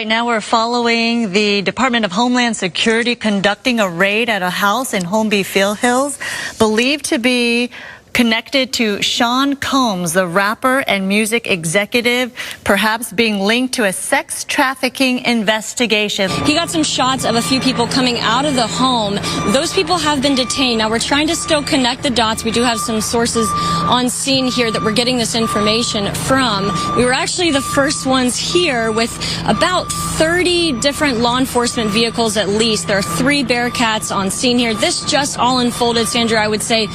Right now we're following the Department of Homeland Security conducting a raid at a house in Holmby Field Hills, believed to be connected to Sean Combs, the rapper and music executive, perhaps being linked to a sex trafficking investigation. He got some shots of a few people coming out of the home. Those people have been detained. Now we're trying to still connect the dots. We do have some sources on scene here that we're getting this information from. We were actually the first ones here with about 30 different law enforcement vehicles at least. There are 3 Bearcats on scene here. This just all unfolded, Sandra, I would say,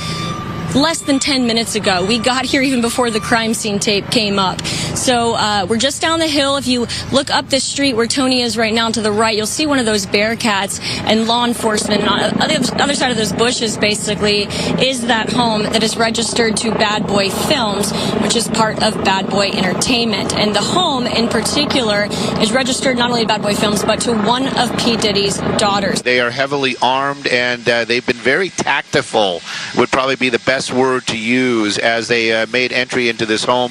less than 10 minutes ago. We got here even before the crime scene tape came up. So we're just down the hill. If you look up this street where Tony is right now to the right, you'll see one of those Bearcats and law enforcement. And on the other side of those bushes, basically, is that home that is registered to Bad Boy Films, which is part of Bad Boy Entertainment. And the home in particular is registered not only to Bad Boy Films, but to one of P. Diddy's daughters. They are heavily armed, and they've been very tactful, would probably be the best word to use, as they made entry into this home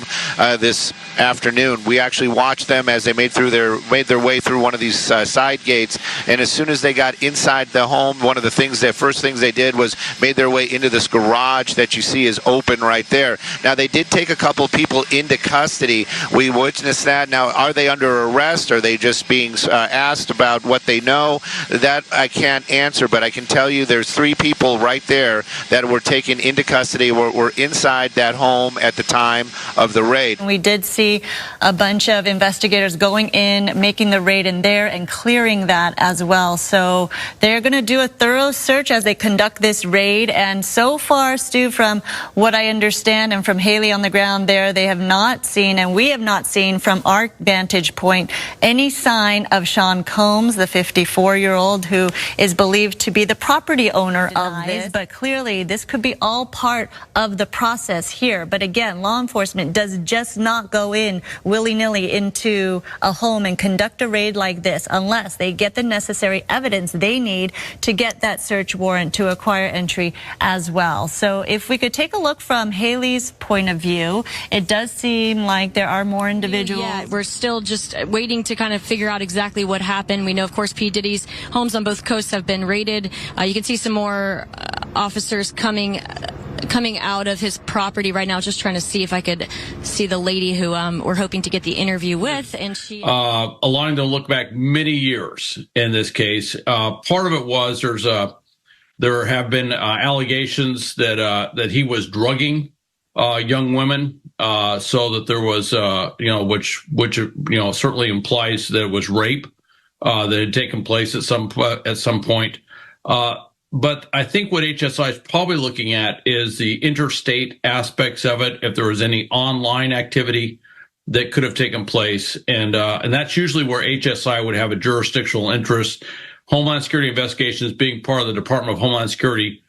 this afternoon. We actually watched them as they made their way through one of these side gates, and as soon as they got inside the home, one of the first things they did was made their way into this garage that you see is open right there. Now, they did take a couple people into custody. We witnessed that. Now, are they under arrest? Are they just being asked about what they know? That I can't answer, but I can tell you there's 3 people right there that were taken into custody, were inside that home at the time of the raid. We did see a bunch of investigators going in, making the raid in there and clearing that as well. So they're going to do a thorough search as they conduct this raid. And so far, Stu, from what I understand and from Haley on the ground there, they have not seen, and we have not seen from our vantage point, any sign of Sean Combs, the 54-year-old who is believed to be the property owner of this. But clearly, this could be all part of the process here. But again, law enforcement does just not go in willy-nilly into a home and conduct a raid like this unless they get the necessary evidence they need to get that search warrant to acquire entry as well. So if we could take a look from Haley's point of view, it does seem like there are more individuals. Yeah, we're still just waiting to kind of figure out exactly what happened. We know, of course, P. Diddy's homes on both coasts have been raided. You can see some more officers coming out of his property right now. Just trying to see if I could see the lady who we're hoping to get the interview with, and she allowing to look back many years in this case. Part of it was there have been allegations that he was drugging young women, so that there was which certainly implies that it was rape that had taken place at some point. But I think what HSI is probably looking at is the interstate aspects of it, if there was any online activity that could have taken place. And that's usually where HSI would have a jurisdictional interest. Homeland Security investigations being part of the Department of Homeland Security